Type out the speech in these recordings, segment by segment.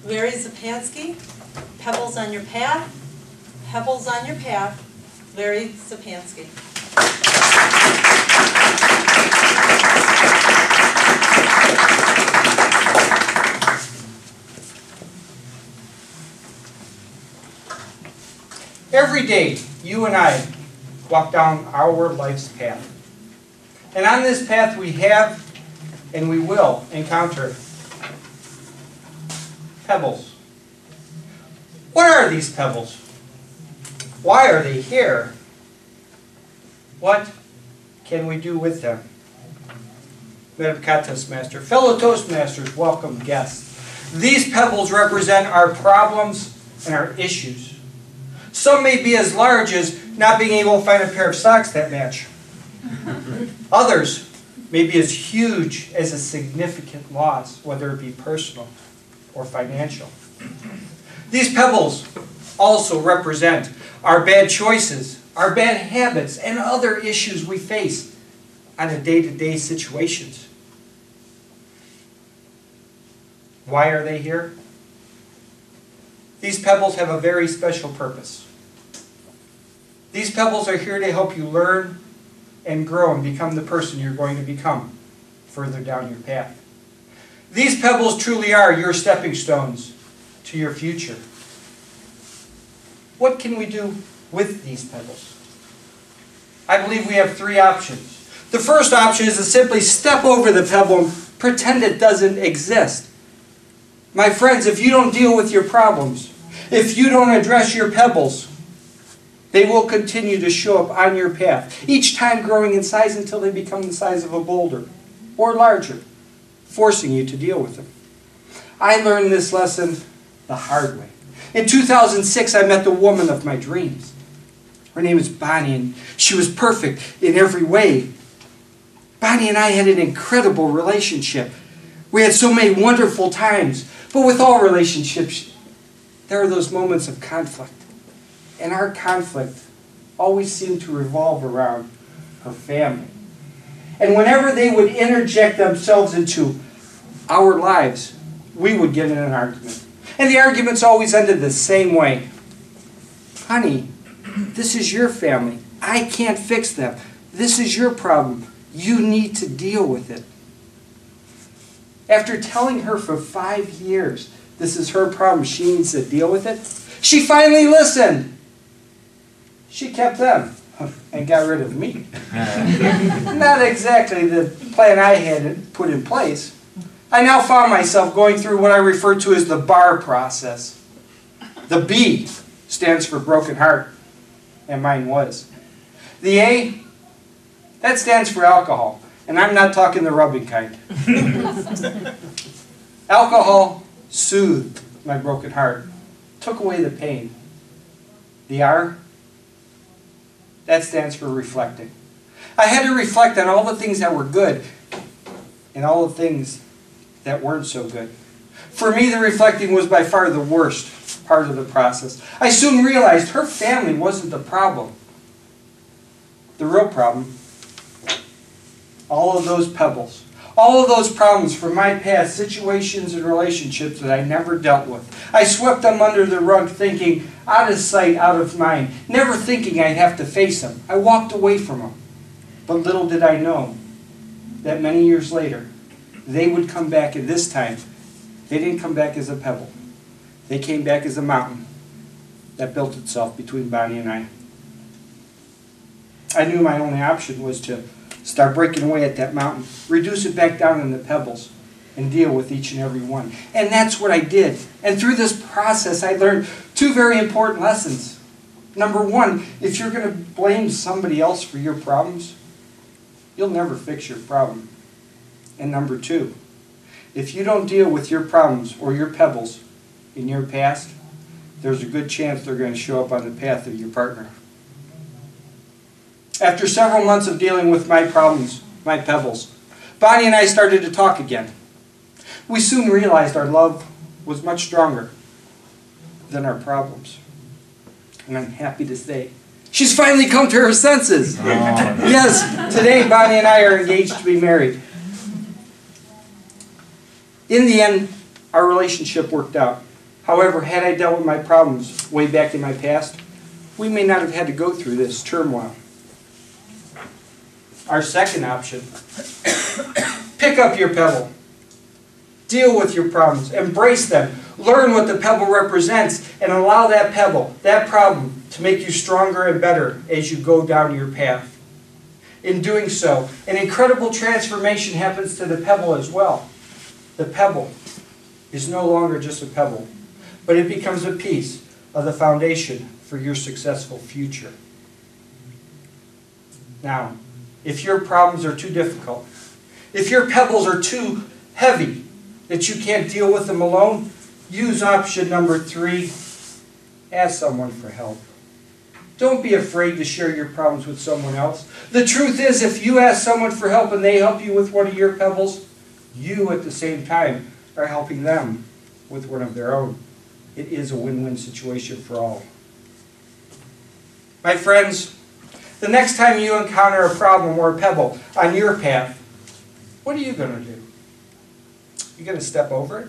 Larry Zapansky, Pebbles on your path, Pebbles on your path, Larry Zapansky. Every day, you and I walk down our life's path. And on this path we have and we will encounter pebbles. What are these pebbles? Why are they here? What can we do with them? Toastmaster, fellow Toastmasters, welcome guests. These pebbles represent our problems and our issues. Some may be as large as not being able to find a pair of socks that match. Others may be as huge as a significant loss, whether it be personal or financial. These pebbles also represent our bad choices, our bad habits, and other issues we face on a day-to-day situations. Why are they here? These pebbles have a very special purpose. These pebbles are here to help you learn and grow and become the person you're going to become further down your path. These pebbles truly are your stepping stones to your future. What can we do with these pebbles? I believe we have three options. The first option is to simply step over the pebble and pretend it doesn't exist. My friends, if you don't deal with your problems, if you don't address your pebbles, they will continue to show up on your path, each time growing in size until they become the size of a boulder or larger, forcing you to deal with them. I learned this lesson the hard way. In 2006, I met the woman of my dreams. Her name is Bonnie, and she was perfect in every way. Bonnie and I had an incredible relationship. We had so many wonderful times. But with all relationships, there are those moments of conflict. And our conflict always seemed to revolve around her family. And whenever they would interject themselves into our lives, we would get in an argument. And the arguments always ended the same way. Honey, this is your family. I can't fix them. This is your problem. You need to deal with it. After telling her for 5 years this is her problem, she needs to deal with it, she finally listened. She kept them and got rid of me. Not exactly the plan I had put in place. I now found myself going through what I refer to as the BAR process. The B stands for broken heart, and mine was. The A, that stands for alcohol, and I'm not talking the rubbing kind. Alcohol soothed my broken heart, took away the pain. The R, that stands for reflecting. I had to reflect on all the things that were good and all the things that weren't so good. For me, the reflecting was by far the worst part of the process. I soon realized her family wasn't the problem. The real problem, all of those pebbles, all of those problems from my past, situations and relationships that I never dealt with. I swept them under the rug thinking, out of sight, out of mind, never thinking I'd have to face them. I walked away from them. But little did I know that many years later, they would come back, and this time, they didn't come back as a pebble. They came back as a mountain that built itself between Bonnie and I. I knew my only option was to start breaking away at that mountain, reduce it back down in the pebbles, and deal with each and every one. And that's what I did. And through this process, I learned two very important lessons. Number one, if you're going to blame somebody else for your problems, you'll never fix your problem. And number two, if you don't deal with your problems or your pebbles in your past, there's a good chance they're going to show up on the path of your partner. After several months of dealing with my problems, my pebbles, Bonnie and I started to talk again. We soon realized our love was much stronger than our problems. And I'm happy to say, she's finally come to her senses. Oh. Yes, today Bonnie and I are engaged to be married. In the end, our relationship worked out. However, had I dealt with my problems way back in my past, we may not have had to go through this turmoil. Our second option, pick up your pebble. Deal with your problems. Embrace them. Learn what the pebble represents and allow that pebble, that problem, to make you stronger and better as you go down your path. In doing so, an incredible transformation happens to the pebble as well. The pebble is no longer just a pebble, but it becomes a piece of the foundation for your successful future. Now, if your problems are too difficult, if your pebbles are too heavy that you can't deal with them alone, use option number 3, ask someone for help. Don't be afraid to share your problems with someone else. The truth is, if you ask someone for help and they help you with one of your pebbles, you at the same time are helping them with one of their own. It is a win-win situation for all. My friends, the next time you encounter a problem or a pebble on your path, what are you going to do? You going to step over it?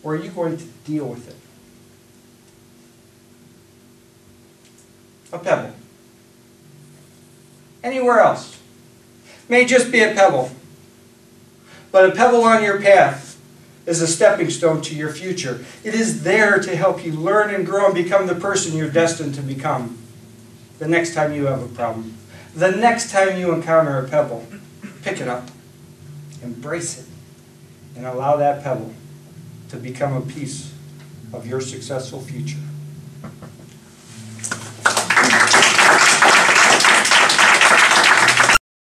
Or are you going to deal with it? A pebble. Anywhere else. May just be a pebble. But a pebble on your path is a stepping stone to your future. It is there to help you learn and grow and become the person you're destined to become. The next time you have a problem, the next time you encounter a pebble, pick it up, embrace it, and allow that pebble to become a piece of your successful future.